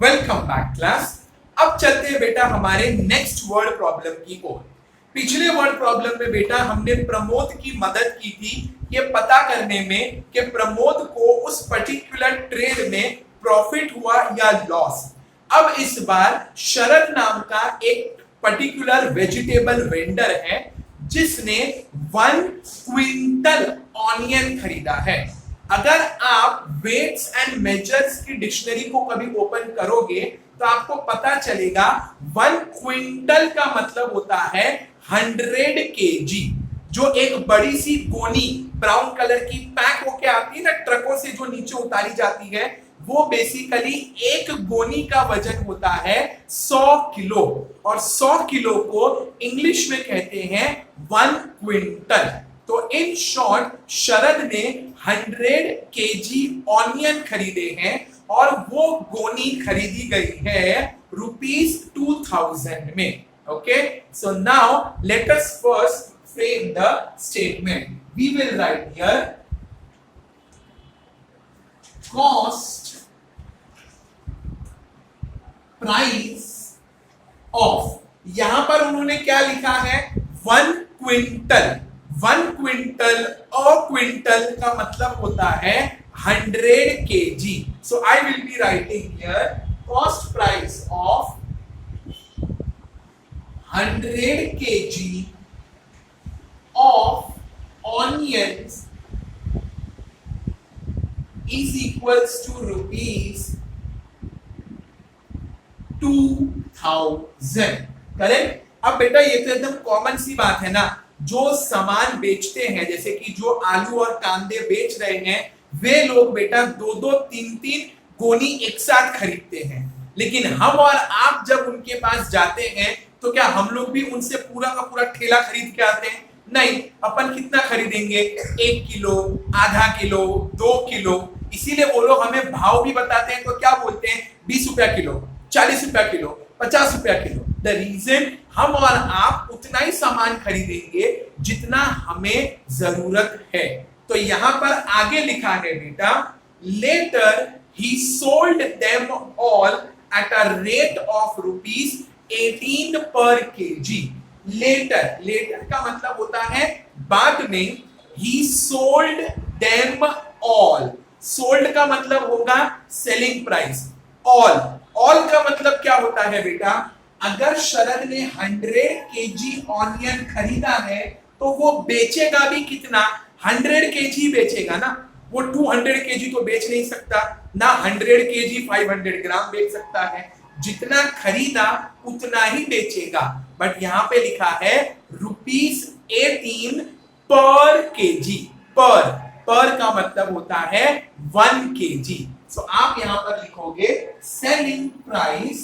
Welcome back class. अब चलते हैं बेटा हमारे नेक्स्ट वर्ड प्रॉब्लम की ओर। पिछले वर्ड प्रॉब्लम में बेटा हमने प्रमोद की मदद की थी ये पता करने में कि प्रमोद को उस पर्टिकुलर ट्रेड में प्रॉफिट हुआ या लॉस। अब इस बार शरद नाम का एक पर्टिकुलर वेजिटेबल वेंडर है जिसने 1 क्विंटल ऑनियन खरीदा है। अगर आप वेट्स एंड मेजर्स की डिक्शनरी को कभी ओपन करोगे तो आपको पता चलेगा 1 क्विंटल का मतलब होता है 100 केजी। जो एक बड़ी सी गोनी ब्राउन कलर की पैक होके आती है ना ट्रकों से जो नीचे उतारी जाती है, वो बेसिकली एक गोनी का वजन होता है 100 किलो और 100 किलो को इंग्लिश में कहते हैं 1 क्विंटल। तो इन शॉर्ट शरद ने 100 केजी ऑनियन खरीदे हैं और वो गोनी खरीदी गई है ₹2000 में। Okay, so now let us first frame the statement. We will write here cost price of, यहां पर उन्होंने क्या लिखा है 1 क्विंटल। 1 क्विंटल और क्विंटल का मतलब होता है 100 KG. So I will be writing here cost price of 100 kg of onions is equals to ₹2000। Correct. अब बेटा ये तो एकदम कॉमन सी बात है ना, जो सामान बेचते हैं जैसे कि जो आलू और कांदे बेच रहे हैं वे लोग बेटा 2-2, 3-3 गोनी एक साथ खरीदते हैं। लेकिन हम और आप जब उनके पास जाते हैं तो क्या हम लोग भी उनसे पूरा का पूरा ठेला खरीद के आते हैं? नहीं, अपन कितना खरीदेंगे? 1 किलो, आधा किलो, 2 किलो। इसीलिए वो लोग हमें भाव भी बताते हैं तो क्या बोलते हैं 20 रुपया किलो, 40 रुपया किलो, 50 रुपया किलो। द रीजन हम और आप उतना ही सामान खरीदेंगे जितना हमें जरूरत है। तो यहां पर आगे लिखा है बेटा later he sold them all at a rate of ₹18 per KG. Letter, letter का मतलब होता है बाद में। ही सोल्ड देम ऑल, सोल्ड का मतलब होगा सेलिंग प्राइस। ऑल, ऑल का मतलब क्या होता है बेटा? अगर शरद ने 100 केजी ऑनियन खरीदा है तो वो बेचेगा भी कितना? 100 केजी बेचेगा ना, वो 200 केजी तो बेच नहीं सकता ना, 100 केजी 500 ग्राम बेच सकता है। जितना खरीदा उतना ही बेचेगा। बट यहां पे लिखा है ₹18 पर केजी। पर का मतलब होता है 1 केजी। सो आप यहां पर लिखोगे selling price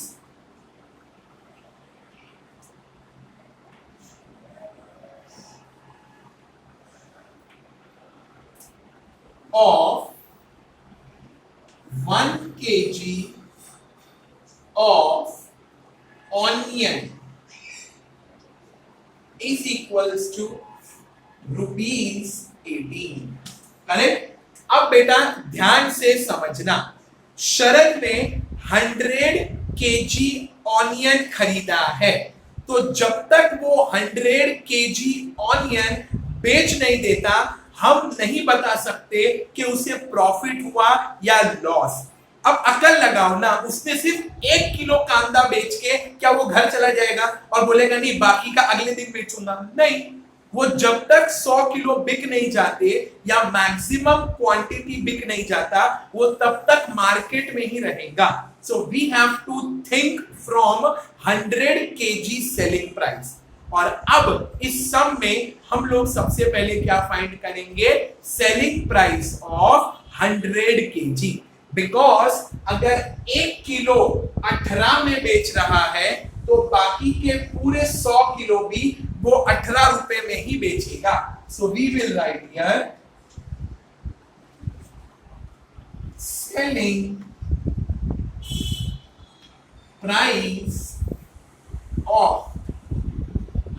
of 1 KG of onion is equals to ₹18। Correct. अब बेटा ध्यान से समझना, शरद ने 100 केजी ऑनियन खरीदा है तो जब तक वो 100 केजी ऑनियन बेच नहीं देता हम नहीं बता सकते कि उसे प्रॉफिट हुआ या लॉस। अब अकल लगाओ ना, उसने सिर्फ 1 किलो कांदा बेच के क्या वो घर चला जाएगा और बोलेगा नहीं बाकी का अगले दिन बेचूंगा? नहीं, वो जब तक 100 किलो बिक नहीं जाते या मैक्सिमम क्वांटिटी बिक नहीं जाता वो तब तक मार्केट में ही रहेगा। So we have to think from 100 kg selling price. और अब इस सम में हम लोग सबसे पहले क्या फाइंड करेंगे? Selling price of 100 KG. Because अगर 1 किलो 18 में बेच रहा है तो बाकी के पूरे 100 किलो भी वो 18 रुपए में ही बेचेगा। So we will write here selling price of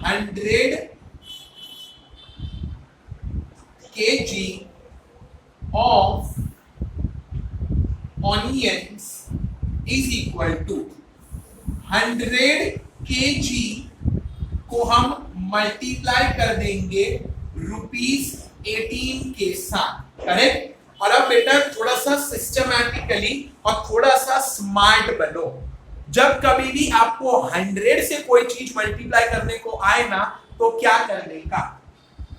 100 kg of onions is equal to 100 kg को हम मल्टीप्लाई कर देंगे ₹18 के साथ, करेक्ट। और अब बेटा थोड़ा सा सिस्टमैटिकली और थोड़ा सा स्मार्ट बनो। जब कभी भी आपको 100 से कोई चीज मल्टीप्लाई करने को आए ना, तो क्या करने का,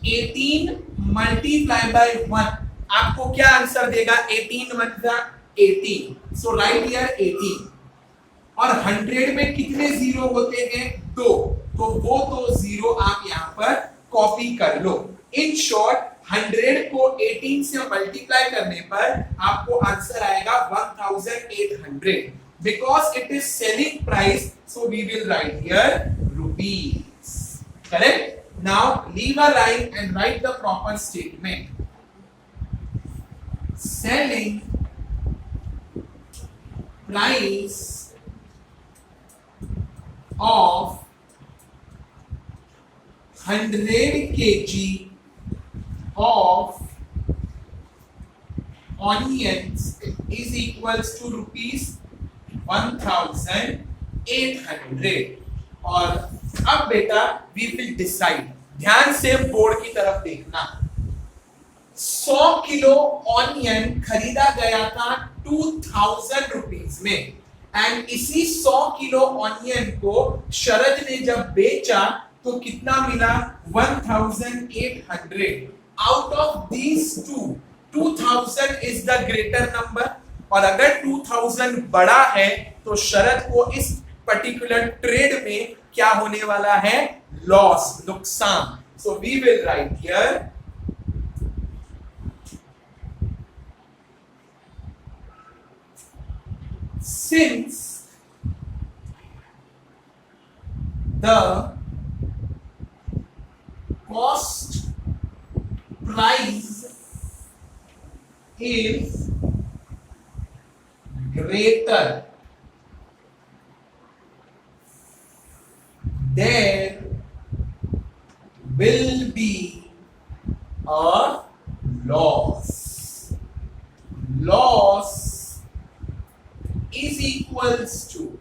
18 मल्टीप्लाई बाय 1 आपको क्या आंसर देगा, 18 1 जा 18, सो राइट हियर 18। और 100 में कितने जीरो होते हैं, 2, तो वो तो जीरो आप यहां पर कॉपी कर लो। इन शॉर्ट 100 को 18 से मल्टीप्लाई करने पर आपको आंसर आएगा 1800, because it is selling price, so we will write here rupees, correct. Now leave a line and write the proper statement. Selling price of 100 kg of onions is equals to ₹1800। और अब बेटा we will decide, ध्यान से board की तरफ देखना। 100 kilo onion खरीदा गया था 2000 रुपीज में, एंड इसी 100 किलो ऑनियन को शरद ने जब बेचा तो कितना मिला, 1800। Out of these two 2000 is the greater number, और अगर 2000 बड़ा है तो शरद को इस पर्टिकुलर ट्रेड में क्या होने वाला है, लॉस, नुकसान। So we will write here since the cost price is greater, there will be a loss. Loss is equals to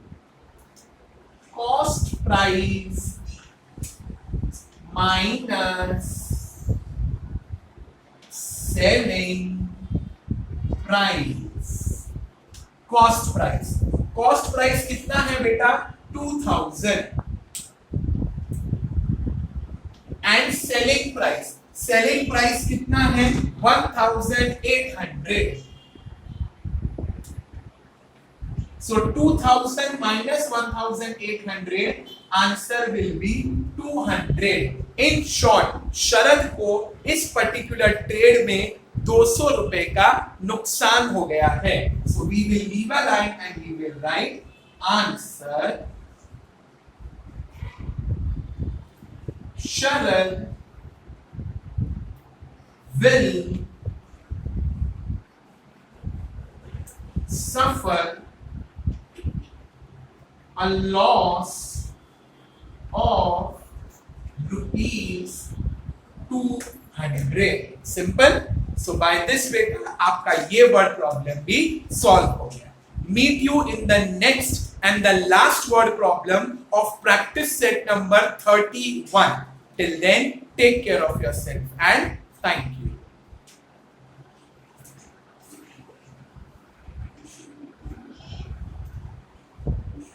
cost price minus selling price। cost price कितना है बेटा, 2000, एंड selling price कितना है, 1800। So 2000 minus 1800, answer will be 200। In short, शरद को इस particular trade में 200 रुपए का नुकसान हो गया है। So we will leave a line and we will write answer, Sharad will suffer a loss of ₹200। सिंपल। सो बाय दिस वे आपका ये वर्ड प्रॉब्लम भी सॉल्व हो गया। Meet you in the next and the last word problem of practice set number 31। Till then take care of yourself and thank you.